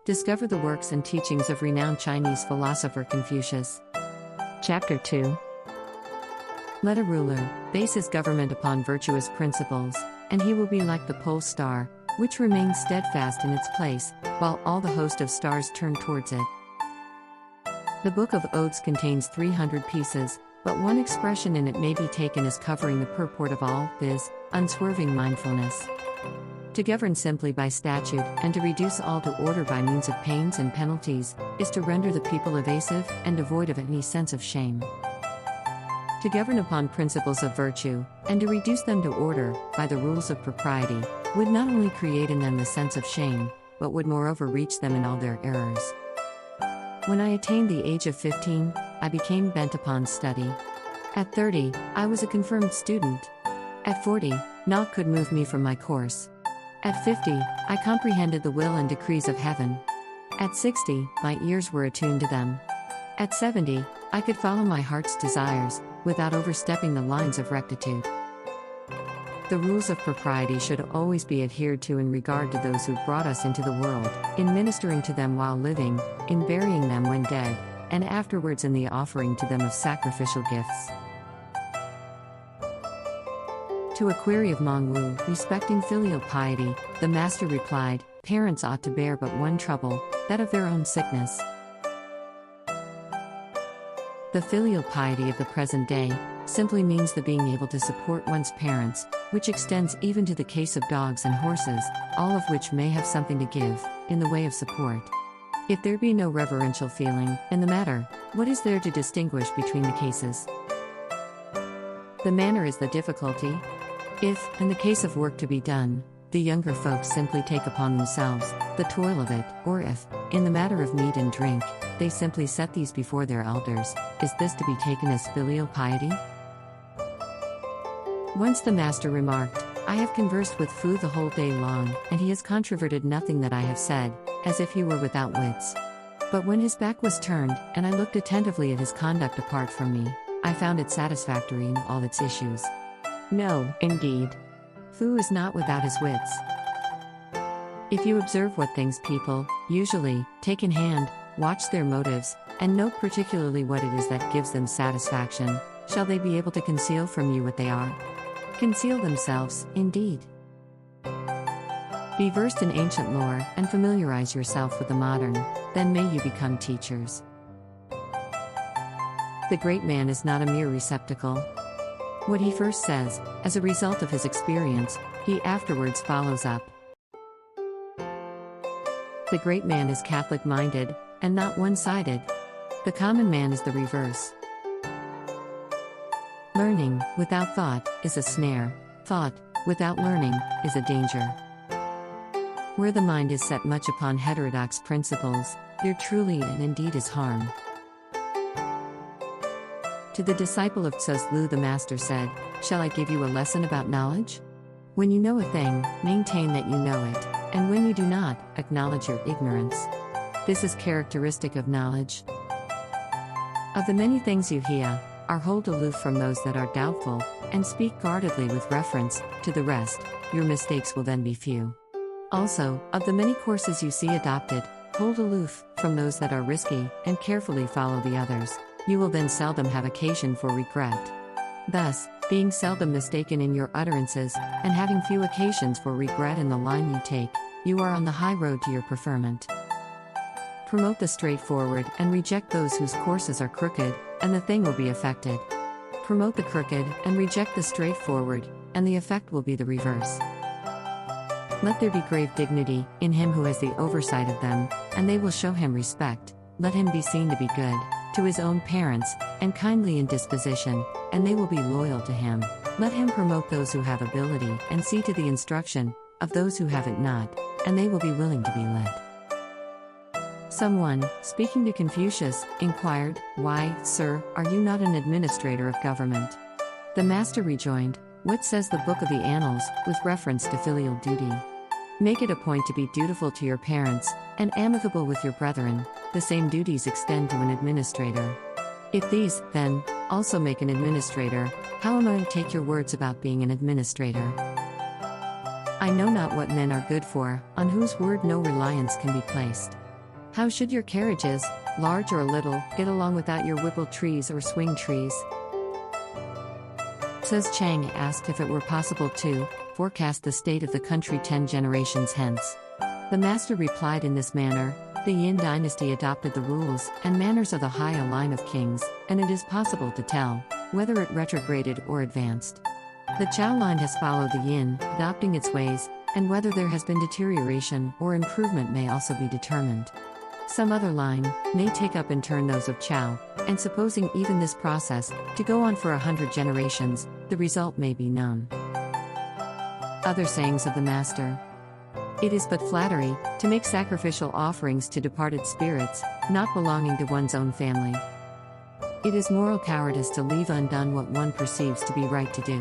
Discover the works and teachings of renowned Chinese philosopher Confucius. Chapter 2. Let a ruler base his government upon virtuous principles, and he will be like the pole star, which remains steadfast in its place, while all the host of stars turn towards it. The Book of Odes contains 300 pieces, but one expression in it may be taken as covering the purport of all, viz., unswerving mindfulness. To govern simply by statute, and to reduce all to order by means of pains and penalties, is to render the people evasive and devoid of any sense of shame. To govern upon principles of virtue, and to reduce them to order, by the rules of propriety, would not only create in them the sense of shame, but would moreover reach them in all their errors. When I attained the age of 15, I became bent upon study. At 30, I was a confirmed student. At 40, naught could move me from my course. At 50, I comprehended the will and decrees of heaven. At 60, my ears were attuned to them. At 70, I could follow my heart's desires, without overstepping the lines of rectitude. The rules of propriety should always be adhered to in regard to those who brought us into the world, in ministering to them while living, in burying them when dead, and afterwards in the offering to them of sacrificial gifts. To a query of Mong Wu respecting filial piety, the master replied, "Parents ought to bear but one trouble, that of their own sickness." The filial piety of the present day simply means the being able to support one's parents, which extends even to the case of dogs and horses, all of which may have something to give, in the way of support. If there be no reverential feeling in the matter, what is there to distinguish between the cases? The manner is the difficulty. If, in the case of work to be done, the younger folks simply take upon themselves the toil of it, or if, in the matter of meat and drink, they simply set these before their elders, is this to be taken as filial piety? Once the master remarked, "I have conversed with Fu the whole day long, and he has controverted nothing that I have said, as if he were without wits. But when his back was turned, and I looked attentively at his conduct apart from me, I found it satisfactory in all its issues. No, indeed. Fu is not without his wits. If you observe what things people, usually, take in hand, watch their motives, and note particularly what it is that gives them satisfaction, shall they be able to conceal from you what they are? Conceal themselves, indeed. Be versed in ancient lore, and familiarize yourself with the modern, then may you become teachers. The great man is not a mere receptacle. What he first says, as a result of his experience, he afterwards follows up. The great man is Catholic-minded, and not one-sided. The common man is the reverse. Learning, without thought, is a snare. Thought, without learning, is a danger. Where the mind is set much upon heterodox principles, there truly and indeed is harm. To the disciple of Tzu Lu the master said, "Shall I give you a lesson about knowledge? When you know a thing, maintain that you know it, and when you do not, acknowledge your ignorance. This is characteristic of knowledge. Of the many things you hear, hold aloof from those that are doubtful, and speak guardedly with reference to the rest, your mistakes will then be few. Also, of the many courses you see adopted, hold aloof from those that are risky, and carefully follow the others. You will then seldom have occasion for regret." Thus, being seldom mistaken in your utterances, and having few occasions for regret in the line you take, you are on the high road to your preferment. Promote the straightforward, and reject those whose courses are crooked, and the thing will be effected. Promote the crooked, and reject the straightforward, and the effect will be the reverse. Let there be grave dignity in him who has the oversight of them, and they will show him respect. Let him be seen to be good to his own parents, and kindly in disposition, and they will be loyal to him. Let him promote those who have ability, and see to the instruction of those who have it not, and they will be willing to be led. Someone, speaking to Confucius, inquired, "Why, sir, are you not an administrator of government?" The master rejoined, "What says the Book of the Annals, with reference to filial duty? Make it a point to be dutiful to your parents, and amicable with your brethren. The same duties extend to an administrator. If these, then, also make an administrator, how am I to take your words about being an administrator? I know not what men are good for, on whose word no reliance can be placed. How should your carriages, large or little, get along without your whipple trees or swing trees? Says Chang asked if it were possible to forecast the state of the country 10 generations hence. The master replied in this manner: the Yin dynasty adopted the rules and manners of the higher line of kings, and it is possible to tell whether it retrograded or advanced. The Chao line has followed the Yin, adopting its ways, and whether there has been deterioration or improvement may also be determined. Some other line may take up in turn those of Chao, and supposing even this process to go on for 100 generations, the result may be known. Other sayings of the master. It is but flattery to make sacrificial offerings to departed spirits, not belonging to one's own family. It is moral cowardice to leave undone what one perceives to be right to do.